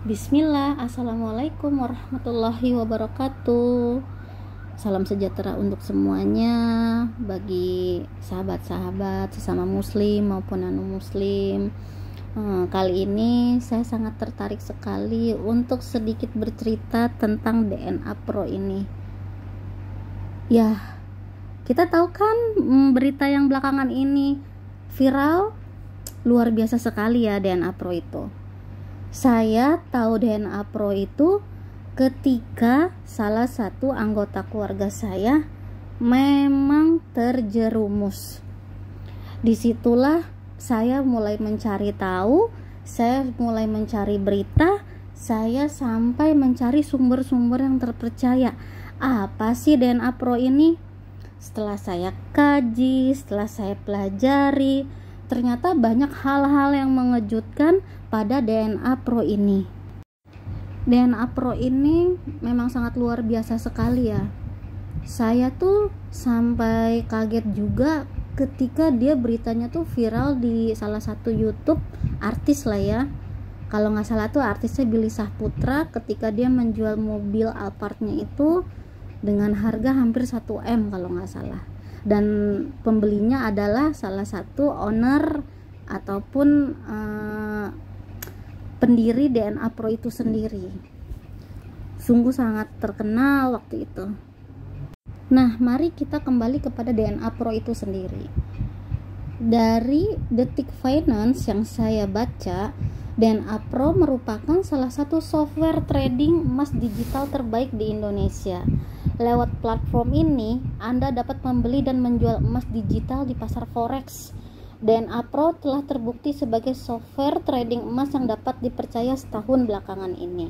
Bismillah, Assalamualaikum warahmatullahi wabarakatuh. Salam sejahtera untuk semuanya, bagi sahabat-sahabat sesama muslim maupun non-muslim. Kali ini saya sangat tertarik sekali untuk sedikit bercerita tentang DNA Pro ini. Ya, kita tahu kan berita yang belakangan ini viral, luar biasa sekali ya DNA Pro itu. Saya tahu DNA Pro itu ketika salah satu anggota keluarga saya memang terjerumus. Disitulah saya mulai mencari tahu, saya mulai mencari berita, saya sampai mencari sumber-sumber yang terpercaya. Apa sih DNA Pro ini? Setelah saya kaji, setelah saya pelajari, ternyata banyak hal-hal yang mengejutkan pada DNA Pro ini. DNA Pro ini memang sangat luar biasa sekali ya. Saya tuh sampai kaget juga ketika dia beritanya tuh viral di salah satu YouTube artis lah ya. Kalau nggak salah tuh artisnya Billy Syahputra, ketika dia menjual mobil Alphardnya itu dengan harga hampir 1 M kalau nggak salah. Dan pembelinya adalah salah satu owner ataupun pendiri DNA Pro itu sendiri. Sungguh sangat terkenal waktu itu. Nah, mari kita kembali kepada DNA Pro itu sendiri. Dari Detik Finance yang saya baca, DNA Pro merupakan salah satu software trading emas digital terbaik di Indonesia. Lewat platform ini, Anda dapat membeli dan menjual emas digital di pasar forex. DNA Pro telah terbukti sebagai software trading emas yang dapat dipercaya setahun belakangan ini.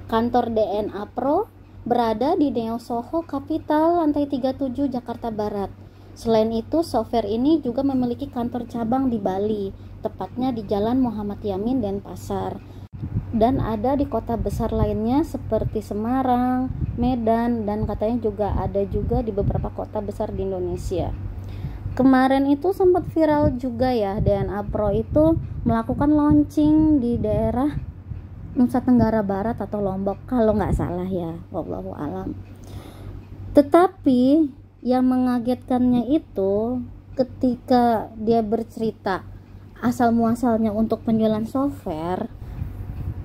Kantor DNA Pro berada di Neo Soho Capital, lantai 37, Jakarta Barat. Selain itu, software ini juga memiliki kantor cabang di Bali, tepatnya di Jalan Muhammad Yamin, Denpasar. Dan ada di kota besar lainnya seperti Semarang, Medan, dan katanya juga ada juga di beberapa kota besar di Indonesia. Kemarin itu sempat viral juga ya, DNA Pro itu melakukan launching di daerah Nusa Tenggara Barat atau Lombok kalau nggak salah ya, wallahu alam. Tetapi yang mengagetkannya itu ketika dia bercerita asal muasalnya untuk penjualan software,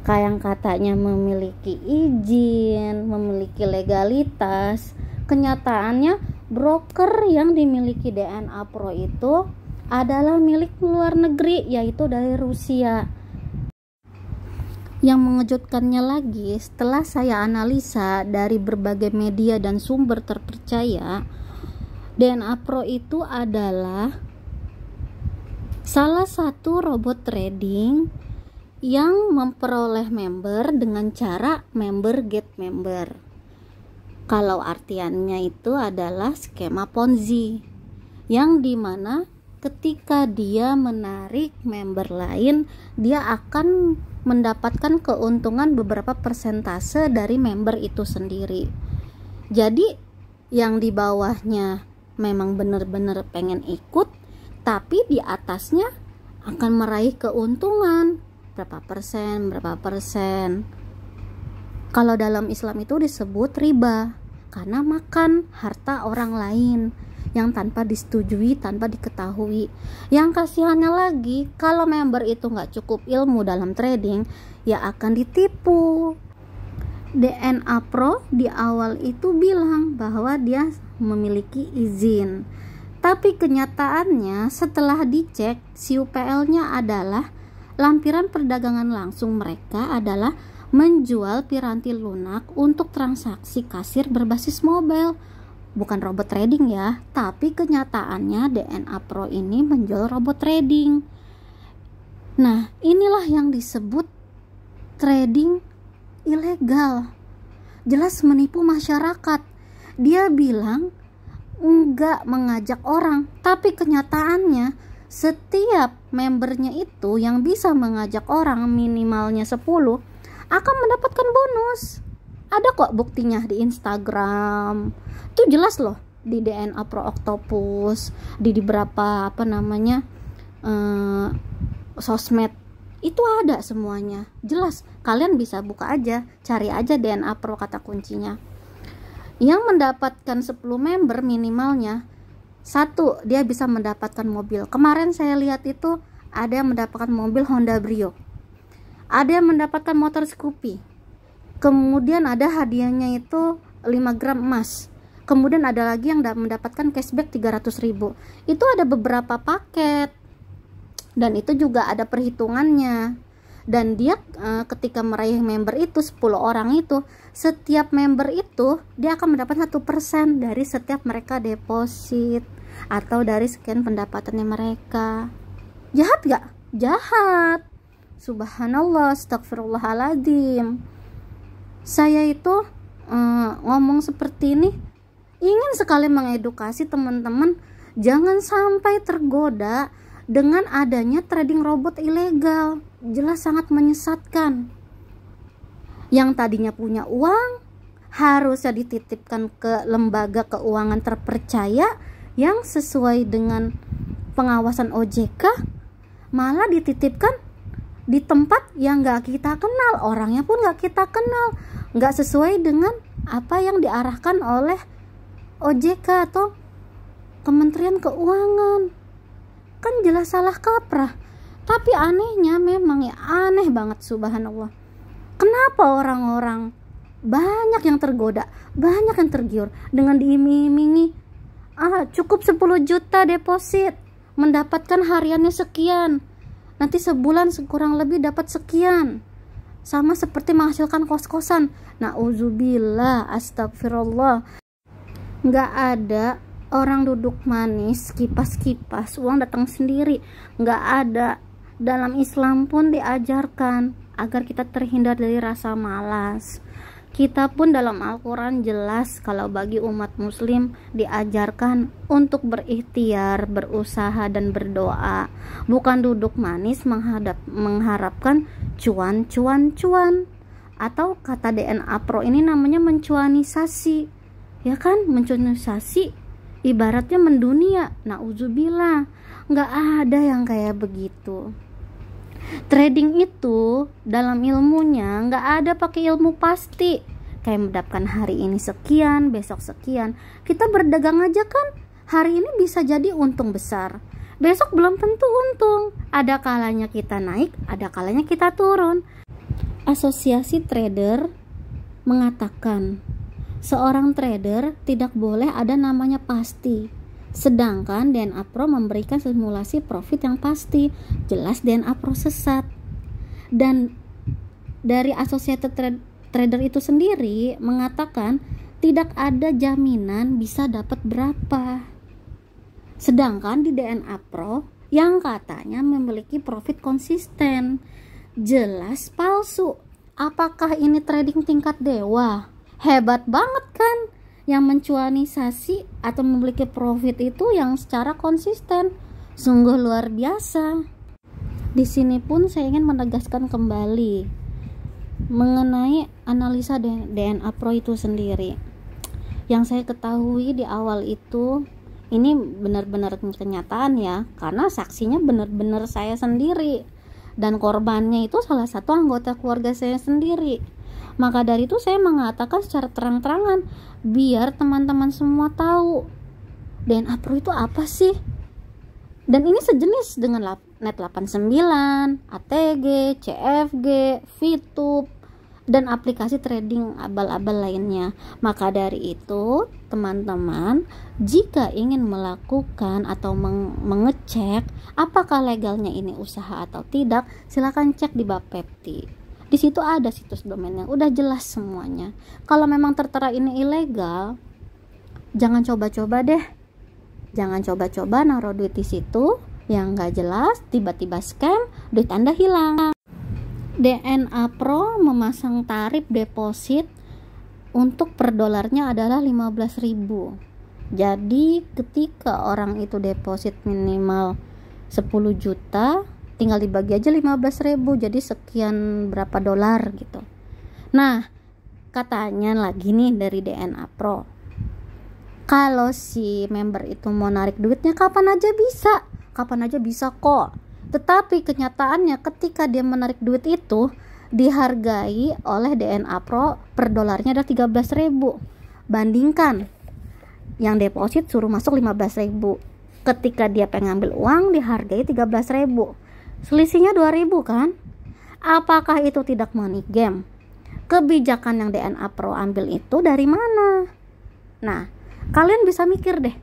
kayak yang katanya memiliki izin, memiliki legalitas, kenyataannya broker yang dimiliki DNA Pro itu adalah milik luar negeri, yaitu dari Rusia. Yang mengejutkannya lagi, setelah saya analisa dari berbagai media dan sumber terpercaya, DNA Pro itu adalah salah satu robot trading yang memperoleh member dengan cara member get member. Kalau artiannya itu adalah skema Ponzi, yang dimana ketika dia menarik member lain, dia akan mendapatkan keuntungan beberapa persentase dari member itu sendiri. Jadi yang di bawahnya memang benar-benar pengen ikut, tapi di atasnya akan meraih keuntungan berapa persen. Kalau dalam Islam itu disebut riba, karena makan harta orang lain yang tanpa disetujui, tanpa diketahui. Yang kasihannya lagi, kalau member itu nggak cukup ilmu dalam trading, ya akan ditipu. DNA Pro di awal itu bilang bahwa dia memiliki izin, tapi kenyataannya setelah dicek, CUPL-nya adalah lampiran perdagangan langsung mereka adalah menjual piranti lunak untuk transaksi kasir berbasis mobile. Bukan robot trading ya, tapi kenyataannya DNA Pro ini menjual robot trading. Nah, inilah yang disebut trading ilegal. Jelas menipu masyarakat. Dia bilang enggak mengajak orang, tapi kenyataannya setiap membernya itu yang bisa mengajak orang minimalnya 10 akan mendapatkan bonus. Ada kok buktinya di Instagram. Itu jelas loh di DNA Pro Octopus, di beberapa sosmed Itu ada semuanya, jelas. Kalian bisa buka aja, cari aja DNA Pro kata kuncinya. Yang mendapatkan 10 member minimalnya, 1, dia bisa mendapatkan mobil. Kemarin saya lihat itu ada yang mendapatkan mobil Honda Brio, ada yang mendapatkan motor Scoopy, kemudian ada hadiahnya itu 5 gram emas, kemudian ada lagi yang mendapatkan cashback 300.000. Itu ada beberapa paket, dan itu juga ada perhitungannya. Dan dia ketika meraih member itu 10 orang itu, setiap member itu dia akan mendapat 1% dari setiap mereka deposit atau dari sekian pendapatannya mereka. Jahat gak? Jahat. Subhanallah, astagfirullahaladzim. Saya itu ngomong seperti ini ingin sekali mengedukasi teman-teman, jangan sampai tergoda dengan adanya trading robot ilegal. Jelas sangat menyesatkan. Yang tadinya punya uang harusnya dititipkan ke lembaga keuangan terpercaya yang sesuai dengan pengawasan OJK, malah dititipkan di tempat yang gak kita kenal, orangnya pun gak kita kenal, gak sesuai dengan apa yang diarahkan oleh OJK atau Kementerian Keuangan. Kan jelas salah kaprah. Tapi anehnya memang ya, aneh banget, subhanallah. Kenapa orang-orang banyak yang tergoda, banyak yang tergiur dengan diiming-imingi cukup 10 juta deposit, mendapatkan hariannya sekian, nanti sebulan kurang lebih dapat sekian, sama seperti menghasilkan kos-kosan. Nauzubillah, astagfirullah. Nggak ada orang duduk manis kipas-kipas uang datang sendiri, nggak ada. Dalam Islam pun diajarkan agar kita terhindar dari rasa malas. Kita pun dalam Al-Quran jelas kalau bagi umat muslim diajarkan untuk berikhtiar, berusaha dan berdoa, bukan duduk manis mengharapkan cuan. Atau kata DNA Pro ini namanya mencuanisasi, ya kan? Mencuanisasi ibaratnya mendunia. Nauzubillah, nggak ada yang kayak begitu. Trading itu dalam ilmunya nggak ada pakai ilmu pasti, kayak mendapatkan hari ini sekian, besok sekian. Kita berdagang aja kan, hari ini bisa jadi untung besar, besok belum tentu untung. Ada kalanya kita naik, ada kalanya kita turun. Asosiasi trader mengatakan seorang trader tidak boleh ada namanya pasti. Sedangkan DNA Pro memberikan simulasi profit yang pasti. Jelas DNA Pro sesat. Dan dari Associated Trader itu sendiri mengatakan tidak ada jaminan bisa dapat berapa. Sedangkan di DNA Pro yang katanya memiliki profit konsisten, jelas palsu. Apakah ini trading tingkat dewa? Hebat banget kan? Yang mencuanisasi atau memiliki profit itu yang secara konsisten, sungguh luar biasa. Di sini pun saya ingin menegaskan kembali mengenai analisa DNA Pro itu sendiri. Yang saya ketahui di awal itu, ini benar-benar kenyataan ya, karena saksinya benar-benar saya sendiri dan korbannya itu salah satu anggota keluarga saya sendiri. Maka dari itu saya mengatakan secara terang-terangan biar teman-teman semua tahu DNA Pro itu apa sih. Dan ini sejenis dengan Net89, ATG, CFG, VTube, dan aplikasi trading abal-abal lainnya. Maka dari itu teman-teman, jika ingin melakukan atau mengecek apakah legalnya ini usaha atau tidak, silakan cek di Bapepti. Di situ ada situs domainnya, udah jelas semuanya. Kalau memang tertera ini ilegal, jangan coba-coba deh. Jangan coba-coba naruh duit di situ yang nggak jelas, tiba-tiba scam, duit Anda hilang. DNA Pro memasang tarif deposit untuk per dolarnya adalah 15.000. Jadi ketika orang itu deposit minimal 10 juta, tinggal dibagi aja 15.000, jadi sekian berapa dolar gitu. Nah, katanya lagi nih dari DNA Pro, kalau si member itu mau narik duitnya kapan aja bisa kok. Tetapi kenyataannya ketika dia menarik duit itu dihargai oleh DNA Pro per dolarnya ada 13.000. Bandingkan yang deposit suruh masuk 15.000. Ketika dia pengen ngambil uang dihargai 13.000. Selisihnya 2.000 kan? Apakah itu tidak money game? Kebijakan yang DNA Pro ambil itu dari mana? Nah, kalian bisa mikir deh.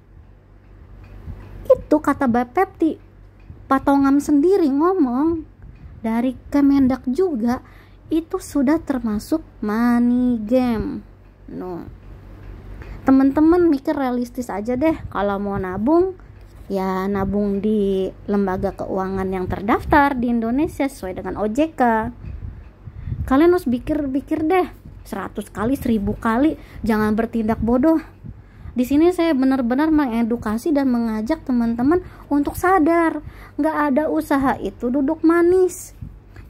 Itu kata Bapepti, Pak Tongam sendiri ngomong, dari Kemendak juga, itu sudah termasuk money game. No. Teman-teman mikir realistis aja deh, kalau mau nabung, ya nabung di lembaga keuangan yang terdaftar di Indonesia sesuai dengan OJK. Kalian harus pikir deh, 100 kali, 1000 kali, jangan bertindak bodoh. Di sini saya benar-benar mengedukasi dan mengajak teman-teman untuk sadar, nggak ada usaha itu duduk manis.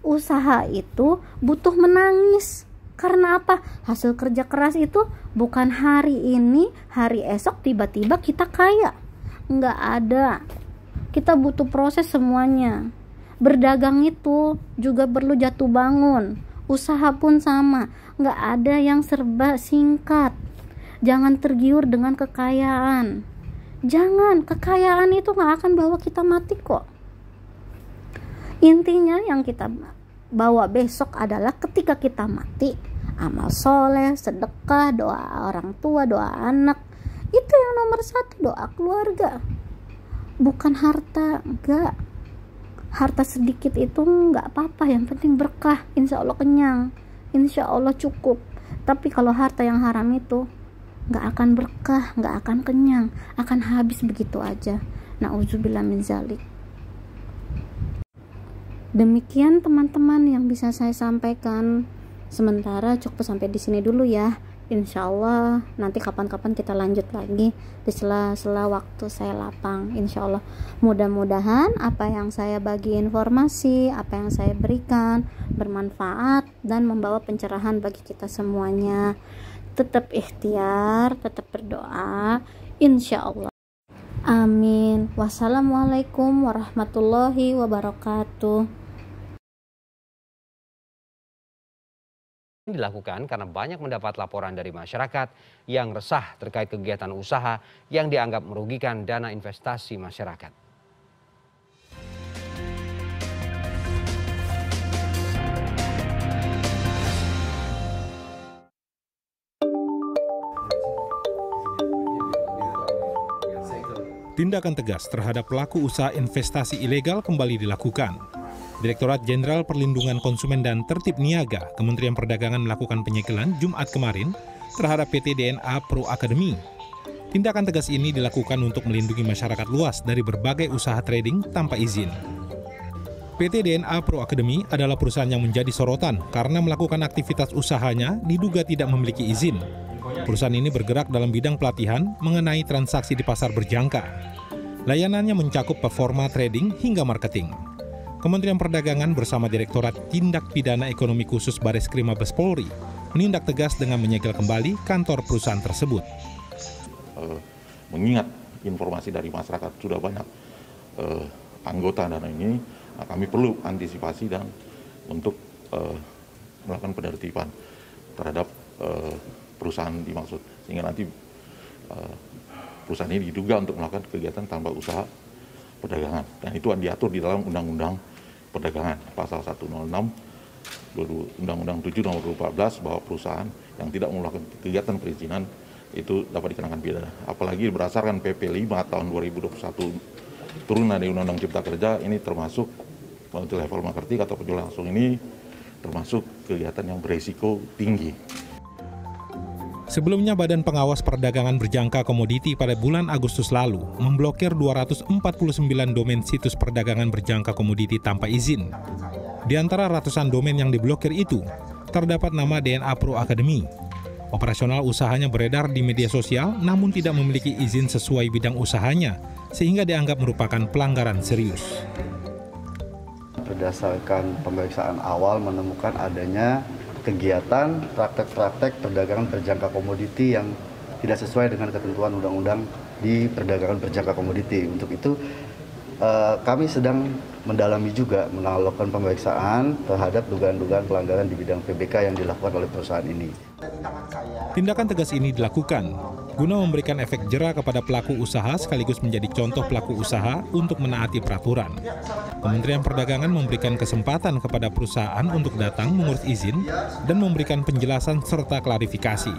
Usaha itu butuh menangis. Karena apa? Hasil kerja keras itu bukan hari ini, hari esok tiba-tiba kita kaya. Nggak ada. Kita butuh proses semuanya. Berdagang itu juga perlu jatuh bangun. Usaha pun sama. Nggak ada yang serba singkat. Jangan tergiur dengan kekayaan. Jangan, kekayaan itu gak akan bawa kita mati kok. Intinya yang kita bawa besok adalah ketika kita mati, amal soleh, sedekah, doa orang tua, doa anak. Itu yang nomor 1, doa keluarga. Bukan harta, enggak. Harta sedikit itu enggak apa-apa, yang penting berkah. Insya Allah kenyang, insya Allah cukup. Tapi kalau harta yang haram itu nggak akan berkah, nggak akan kenyang, akan habis begitu aja. Nauzubillah min zalik. Demikian teman-teman yang bisa saya sampaikan. Sementara cukup sampai di sini dulu ya. Insya Allah nanti kapan-kapan kita lanjut lagi di sela-sela waktu saya lapang. Insya Allah mudah-mudahan apa yang saya bagi informasi, apa yang saya berikan bermanfaat dan membawa pencerahan bagi kita semuanya. Tetap ikhtiar, tetap berdoa, insya Allah. Amin. Wassalamualaikum warahmatullahi wabarakatuh. Dilakukan karena banyak mendapat laporan dari masyarakat yang resah terkait kegiatan usaha yang dianggap merugikan dana investasi masyarakat. Tindakan tegas terhadap pelaku usaha investasi ilegal kembali dilakukan. Direktorat Jenderal Perlindungan Konsumen dan Tertib Niaga Kementerian Perdagangan melakukan penyegelan Jumat kemarin terhadap PT DNA Pro Academy. Tindakan tegas ini dilakukan untuk melindungi masyarakat luas dari berbagai usaha trading tanpa izin. PT DNA Pro Academy adalah perusahaan yang menjadi sorotan karena melakukan aktivitas usahanya diduga tidak memiliki izin. Perusahaan ini bergerak dalam bidang pelatihan mengenai transaksi di pasar berjangka. Layanannya mencakup performa trading hingga marketing. Kementerian Perdagangan bersama Direktorat Tindak Pidana Ekonomi Khusus Bareskrim Mabes Polri menindak tegas dengan menyegel kembali kantor perusahaan tersebut. Mengingat informasi dari masyarakat sudah banyak anggota dan ini, kami perlu antisipasi dan untuk melakukan penertiban terhadap perusahaan dimaksud, sehingga nanti perusahaan ini diduga untuk melakukan kegiatan tanpa usaha perdagangan, dan itu diatur di dalam Undang-Undang Perdagangan pasal 106 Undang-Undang 7 nomor 2014 bahwa perusahaan yang tidak melakukan kegiatan perizinan itu dapat dikenakan pidana. Apalagi berdasarkan PP 5 tahun 2021 turunan dari Undang-Undang Cipta Kerja, ini termasuk untuk level marketing atau penjualan langsung ini termasuk kegiatan yang beresiko tinggi. Sebelumnya, Badan Pengawas Perdagangan Berjangka Komoditi pada bulan Agustus lalu memblokir 249 domain situs perdagangan berjangka komoditi tanpa izin. Di antara ratusan domain yang diblokir itu, terdapat nama DNA Pro Academy. Operasional usahanya beredar di media sosial namun tidak memiliki izin sesuai bidang usahanya, sehingga dianggap merupakan pelanggaran serius. Berdasarkan pemeriksaan awal menemukan adanya kegiatan praktek-praktek perdagangan berjangka komoditi yang tidak sesuai dengan ketentuan undang-undang di perdagangan berjangka komoditi. Untuk itu kami sedang mendalami juga melakukan pemeriksaan terhadap dugaan-dugaan pelanggaran di bidang PBK yang dilakukan oleh perusahaan ini. Tindakan tegas ini dilakukan guna memberikan efek jera kepada pelaku usaha sekaligus menjadi contoh pelaku usaha untuk menaati peraturan. Kementerian Perdagangan memberikan kesempatan kepada perusahaan untuk datang mengurus izin dan memberikan penjelasan serta klarifikasi.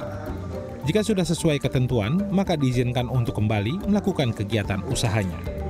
Jika sudah sesuai ketentuan, maka diizinkan untuk kembali melakukan kegiatan usahanya.